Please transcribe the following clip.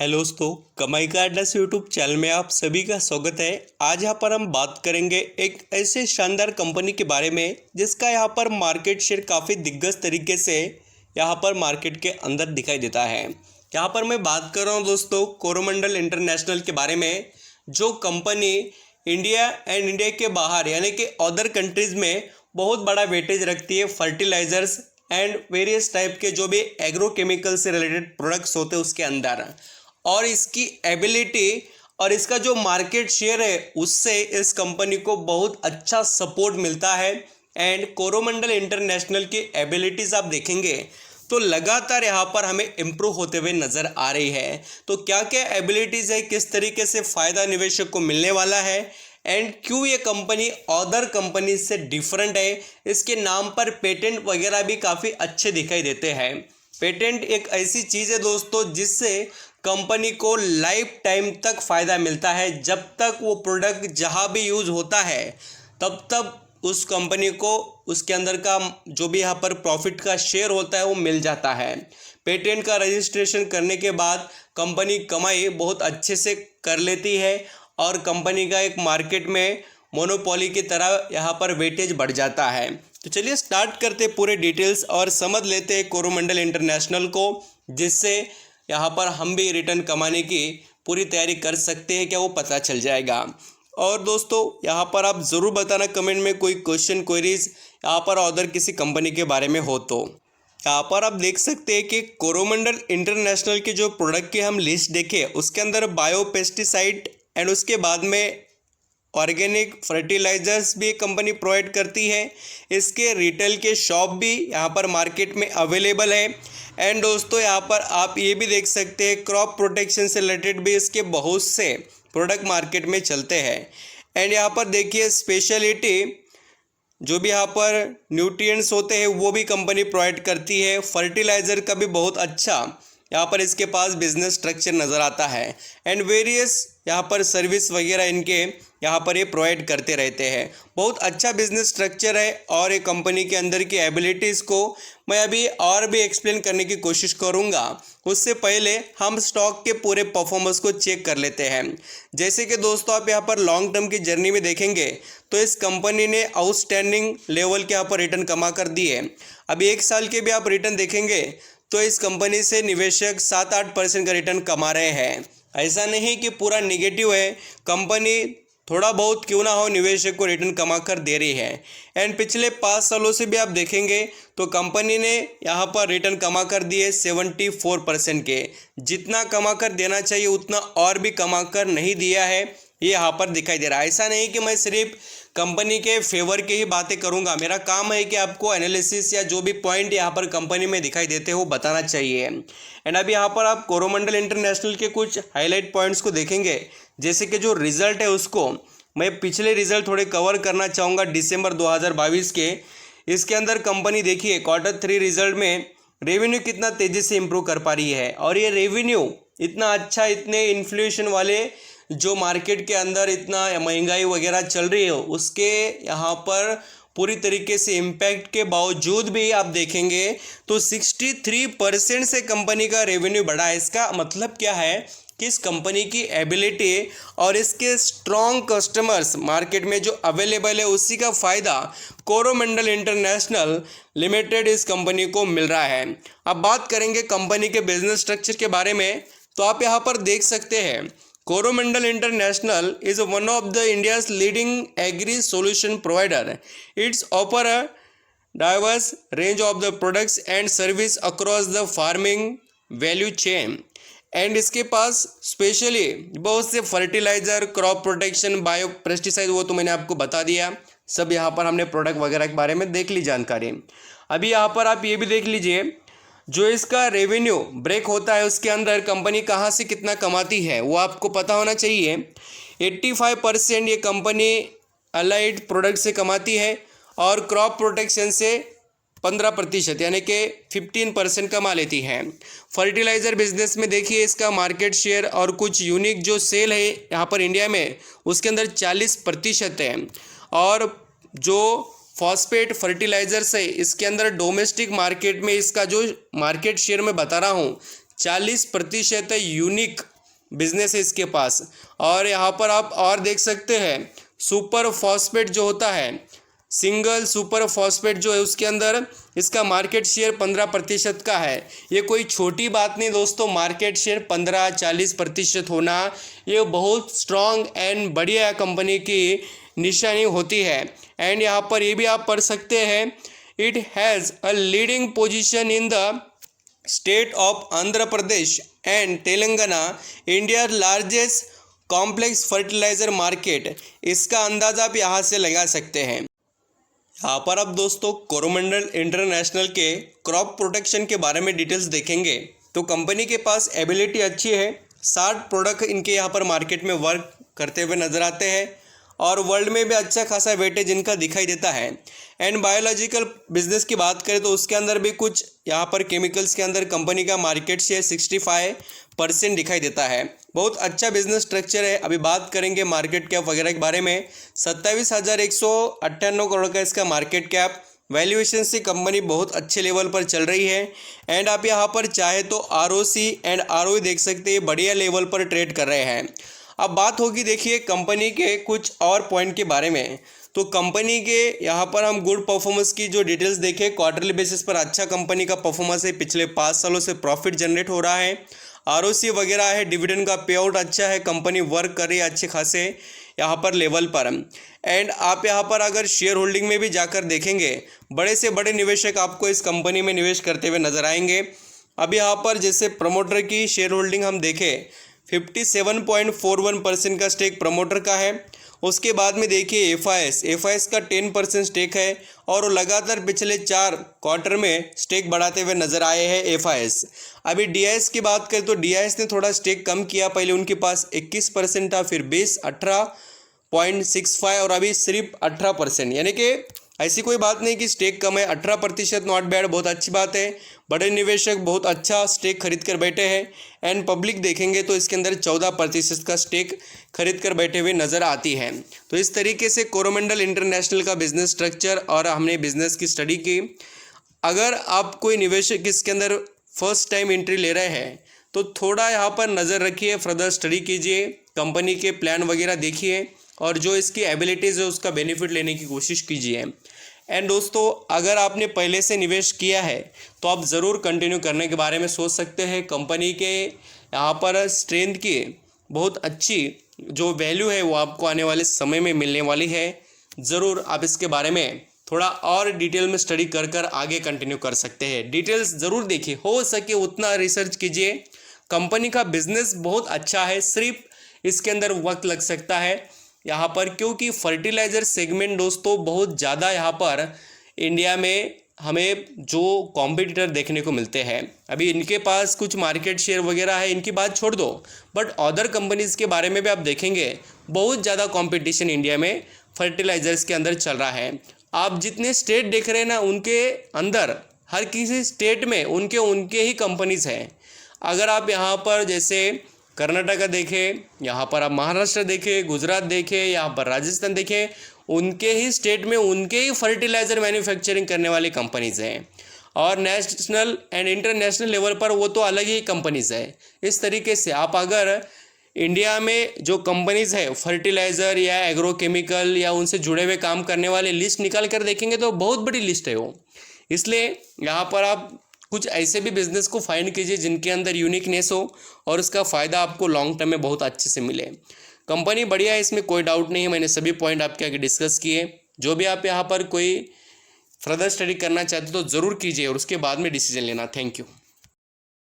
Hello दोस्तों, कमाई का अड्डा से यूट्यूब चैनल में आप सभी का स्वागत है। आज यहाँ पर हम बात करेंगे एक ऐसे शानदार कंपनी के बारे में जिसका यहाँ पर मार्केट शेयर काफ़ी दिग्गज तरीके से यहाँ पर मार्केट के अंदर दिखाई देता है। यहाँ पर मैं बात कर रहा हूँ दोस्तों कोरोमंडल इंटरनेशनल के बारे में, जो कंपनी इंडिया एंड इंडिया के बाहर यानी कि अदर कंट्रीज़ में बहुत बड़ा वेटेज रखती है फर्टिलाइजर्स एंड वेरियस टाइप के जो भी एग्रोकेमिकल से रिलेटेड प्रोडक्ट्स होते हैं उसके अंदर, और इसकी एबिलिटी और इसका जो मार्केट शेयर है उससे इस कंपनी को बहुत अच्छा सपोर्ट मिलता है। एंड कोरोमंडल इंटरनेशनल की एबिलिटीज़ आप देखेंगे तो लगातार यहाँ पर हमें इम्प्रूव होते हुए नज़र आ रही है। तो क्या क्या एबिलिटीज़ है, किस तरीके से फ़ायदा निवेशक को मिलने वाला है एंड क्यों ये कंपनी अदर कंपनी से डिफरेंट है, इसके नाम पर पेटेंट वगैरह भी काफ़ी अच्छे दिखाई देते हैं। पेटेंट एक ऐसी चीज़ है दोस्तों जिससे कंपनी को लाइफ टाइम तक फ़ायदा मिलता है। जब तक वो प्रोडक्ट जहाँ भी यूज़ होता है तब तक उस कंपनी को उसके अंदर का जो भी यहाँ पर प्रॉफिट का शेयर होता है वो मिल जाता है। पेटेंट का रजिस्ट्रेशन करने के बाद कंपनी कमाई बहुत अच्छे से कर लेती है और कंपनी का एक मार्केट में मोनोपोली की तरह यहाँ पर वेटेज बढ़ जाता है। तो चलिए स्टार्ट करते पूरे डिटेल्स और समझ लेते हैं कोरोमंडल इंटरनेशनल को, जिससे यहाँ पर हम भी रिटर्न कमाने की पूरी तैयारी कर सकते हैं क्या वो पता चल जाएगा। और दोस्तों यहाँ पर आप ज़रूर बताना कमेंट में कोई क्वेश्चन क्वेरीज यहाँ पर अदर किसी कंपनी के बारे में हो तो। यहाँ पर आप देख सकते हैं कि कोरोमंडल इंटरनेशनल के जो प्रोडक्ट की हम लिस्ट देखें उसके अंदर बायो पेस्टिसाइड एंड उसके बाद में ऑर्गेनिक फर्टिलाइजर्स भी कंपनी प्रोवाइड करती है। इसके रिटेल के शॉप भी यहाँ पर मार्केट में अवेलेबल है। एंड दोस्तों यहाँ पर आप ये भी देख सकते हैं क्रॉप प्रोटेक्शन से रिलेटेड भी इसके बहुत से प्रोडक्ट मार्केट में चलते हैं। एंड यहाँ पर देखिए स्पेशलिटी जो भी यहाँ पर न्यूट्रिएंट्स होते हैं वो भी कंपनी प्रोवाइड करती है। फर्टिलाइज़र का भी बहुत अच्छा यहाँ पर इसके पास बिजनेस स्ट्रक्चर नज़र आता है एंड वेरियस यहाँ पर सर्विस वगैरह इनके यहाँ पर ये प्रोवाइड करते रहते हैं। बहुत अच्छा बिजनेस स्ट्रक्चर है और एक कंपनी के अंदर की एबिलिटीज़ को मैं अभी और भी एक्सप्लेन करने की कोशिश करूँगा। उससे पहले हम स्टॉक के पूरे परफॉर्मेंस को चेक कर लेते हैं। जैसे कि दोस्तों आप यहाँ पर लॉन्ग टर्म की जर्नी में देखेंगे तो इस कंपनी ने आउटस्टैंडिंग लेवल के यहाँ पर रिटर्न कमा कर दिए। अभी एक साल के भी आप रिटर्न देखेंगे तो इस कंपनी से निवेशक 7-8% का रिटर्न कमा रहे हैं। ऐसा नहीं कि पूरा निगेटिव है, कंपनी थोड़ा बहुत क्यों ना हो निवेशक को रिटर्न कमा कर दे रही है। एंड पिछले 5 सालों से भी आप देखेंगे तो कंपनी ने यहाँ पर रिटर्न कमा कर दिए 74% के। जितना कमा कर देना चाहिए उतना और भी कमा कर नहीं दिया है, ये यहाँ पर दिखाई दे रहा है। ऐसा नहीं कि मैं सिर्फ कंपनी के फेवर की ही बातें करूंगा, मेरा काम है कि आपको एनालिसिस या जो भी पॉइंट यहाँ पर कंपनी में दिखाई देते हो बताना चाहिए। एंड अभी यहाँ पर आप कोरोमंडल इंटरनेशनल के कुछ हाईलाइट पॉइंट्स को देखेंगे। जैसे कि जो रिज़ल्ट है उसको मैं पिछले रिज़ल्ट थोड़े कवर करना चाहूँगा दिसंबर 2022 के। इसके अंदर कंपनी देखिए Q3 रिज़ल्ट में रेवेन्यू कितना तेज़ी से इम्प्रूव कर पा रही है। और ये रेवेन्यू इतना अच्छा, इतने इन्फ्लेशन वाले जो मार्केट के अंदर इतना महंगाई वगैरह चल रही है उसके यहाँ पर पूरी तरीके से इम्पैक्ट के बावजूद भी आप देखेंगे तो 63% से कंपनी का रेवेन्यू बढ़ा है। इसका मतलब क्या है कि इस कंपनी की एबिलिटी और इसके स्ट्रॉन्ग कस्टमर्स मार्केट में जो अवेलेबल है उसी का फ़ायदा कोरोमंडल इंटरनेशनल लिमिटेड इस कंपनी को मिल रहा है। अब बात करेंगे कंपनी के बिजनेस स्ट्रक्चर के बारे में तो आप यहाँ पर देख सकते हैं Coromandel International is one of the India's leading agri solution provider. It's offer a diverse range of the products and service across the farming value chain. And इसके पास स्पेशली बहुत से fertiliser, crop protection, bio pesticide वो तो मैंने आपको बता दिया सब। यहाँ पर हमने प्रोडक्ट वगैरह के बारे में देख ली जानकारी। अभी यहाँ पर आप ये भी देख लीजिए जो इसका रेवेन्यू ब्रेक होता है उसके अंदर कंपनी कहाँ से कितना कमाती है वो आपको पता होना चाहिए। 85% ये कंपनी अलाइड प्रोडक्ट से कमाती है और क्रॉप प्रोटेक्शन से 15% यानी कि 15% कमा लेती है। फर्टिलाइज़र बिजनेस में देखिए इसका मार्केट शेयर और कुछ यूनिक जो सेल है यहाँ पर इंडिया में उसके अंदर 40% है। और जो फॉस्फेट फर्टिलाइजर्स है इसके अंदर डोमेस्टिक मार्केट में इसका जो मार्केट शेयर मैं बता रहा हूँ 40% है यूनिक बिजनेस है इसके पास। और यहाँ पर आप और देख सकते हैं सुपर फॉस्फेट जो होता है, सिंगल सुपर फॉस्फेट जो है उसके अंदर इसका मार्केट शेयर 15% का है। ये कोई छोटी बात नहीं दोस्तों, मार्केट शेयर 15-40% होना ये बहुत स्ट्रॉन्ग एंड बढ़िया कंपनी की निशानी होती है। एंड यहाँ पर ये भी आप पढ़ सकते हैं, it has a leading position in the state of Andhra Pradesh and Telangana, India largest complex fertiliser market. इसका अंदाज़ा आप यहाँ से लगा सकते हैं। यहाँ पर आप दोस्तों कोरोमंडल इंटरनेशनल के क्रॉप प्रोटेक्शन के बारे में डिटेल्स देखेंगे तो कंपनी के पास एबिलिटी अच्छी है। 60 प्रोडक्ट इनके यहाँ पर मार्केट में वर्क करते हुए नजर आते हैं और वर्ल्ड में भी अच्छा खासा वेटेज इनका दिखाई देता है। एंड बायोलॉजिकल बिजनेस की बात करें तो उसके अंदर भी कुछ यहाँ पर केमिकल्स के अंदर कंपनी का मार्केट शेयर 65% दिखाई देता है। बहुत अच्छा बिजनेस स्ट्रक्चर है। अभी बात करेंगे मार्केट कैप वगैरह के बारे में। 27,198 करोड़ का इसका मार्केट कैप, वैल्यूएशन से कंपनी बहुत अच्छे लेवल पर चल रही है। एंड आप यहाँ पर चाहे तो ROC एंड ROE देख सकते हैं, बढ़िया लेवल पर ट्रेड कर रहे हैं। अब बात होगी देखिए कंपनी के कुछ और पॉइंट के बारे में। तो कंपनी के यहाँ पर हम गुड परफॉर्मेंस की जो डिटेल्स देखें, क्वार्टरली बेसिस पर अच्छा कंपनी का परफॉर्मेंस है, पिछले 5 सालों से प्रॉफिट जनरेट हो रहा है, ROC वगैरह है, डिविडेंड का पे आउट अच्छा है, कंपनी वर्क कर रही है अच्छे खासे यहाँ पर लेवल पर। एंड आप यहाँ पर अगर शेयर होल्डिंग में भी जाकर देखेंगे, बड़े से बड़े निवेशक आपको इस कंपनी में निवेश करते हुए नजर आएंगे। अब यहाँ पर जैसे प्रमोटर की शेयर होल्डिंग हम देखें, 57.41% का स्टेक प्रमोटर का है। उसके बाद में देखिए FIS का 10% स्टेक है और वो लगातार पिछले 4 क्वार्टर में स्टेक बढ़ाते हुए नजर आए हैं FIS। अभी DIS की बात करें तो DIS ने थोड़ा स्टेक कम किया, पहले उनके पास 21% था, फिर 18.65 और अभी सिर्फ 18%। यानी कि ऐसी कोई बात नहीं कि स्टेक कम है, 18% नॉट बैड, बहुत अच्छी बात है। बड़े निवेशक बहुत अच्छा स्टेक खरीद कर बैठे हैं। एंड पब्लिक देखेंगे तो इसके अंदर 14% का स्टेक खरीद कर बैठे हुए नज़र आती है। तो इस तरीके से कोरोमंडल इंटरनेशनल का बिजनेस स्ट्रक्चर और हमने बिजनेस की स्टडी की। अगर आप कोई निवेशक इसके अंदर फर्स्ट टाइम एंट्री ले रहे हैं तो थोड़ा यहाँ पर नज़र रखिए, फर्दर स्टडी कीजिए, कंपनी के प्लान वगैरह देखिए और जो इसकी एबिलिटीज़ है उसका बेनिफिट लेने की कोशिश कीजिए। एंड दोस्तों अगर आपने पहले से निवेश किया है तो आप ज़रूर कंटिन्यू करने के बारे में सोच सकते हैं। कंपनी के यहाँ पर स्ट्रेंथ की बहुत अच्छी जो वैल्यू है वो आपको आने वाले समय में मिलने वाली है। ज़रूर आप इसके बारे में थोड़ा और डिटेल में स्टडी कर आगे कंटिन्यू कर सकते हैं। डिटेल्स ज़रूर देखिए, हो सके उतना रिसर्च कीजिए। कंपनी का बिजनेस बहुत अच्छा है, सिर्फ इसके अंदर वक्त लग सकता है यहाँ पर, क्योंकि फर्टिलाइज़र सेगमेंट दोस्तों बहुत ज़्यादा यहाँ पर इंडिया में हमें जो कॉम्पिटिटर देखने को मिलते हैं। अभी इनके पास कुछ मार्केट शेयर वगैरह है, इनकी बात छोड़ दो, बट अदर कंपनीज़ के बारे में भी आप देखेंगे बहुत ज़्यादा कंपटीशन इंडिया में फर्टिलाइज़र्स के अंदर चल रहा है। आप जितने स्टेट देख रहे हैं ना, उनके अंदर हर किसी स्टेट में उनके ही कंपनीज़ हैं। अगर आप यहाँ पर जैसे कर्नाटका देखें, यहाँ पर आप महाराष्ट्र देखें, गुजरात देखें, यहाँ पर राजस्थान देखें, उनके ही स्टेट में उनके ही फर्टिलाइज़र मैन्युफैक्चरिंग करने वाली कंपनीज़ हैं। और नेशनल एंड इंटरनेशनल लेवल पर वो तो अलग ही कंपनीज़ है। इस तरीके से आप अगर इंडिया में जो कंपनीज़ है फर्टिलाइज़र या एग्रोकेमिकल या उनसे जुड़े हुए काम करने वाले लिस्ट निकाल कर देखेंगे तो बहुत बड़ी लिस्ट है वो। इसलिए यहाँ पर आप कुछ ऐसे भी बिजनेस को फाइंड कीजिए जिनके अंदर यूनिकनेस हो और उसका फ़ायदा आपको लॉन्ग टर्म में बहुत अच्छे से मिले। कंपनी बढ़िया है, इसमें कोई डाउट नहीं है। मैंने सभी पॉइंट आपके आगे डिस्कस किए। जो भी आप यहाँ पर कोई फर्दर स्टडी करना चाहते हो तो ज़रूर कीजिए और उसके बाद में डिसीजन लेना। Thank you.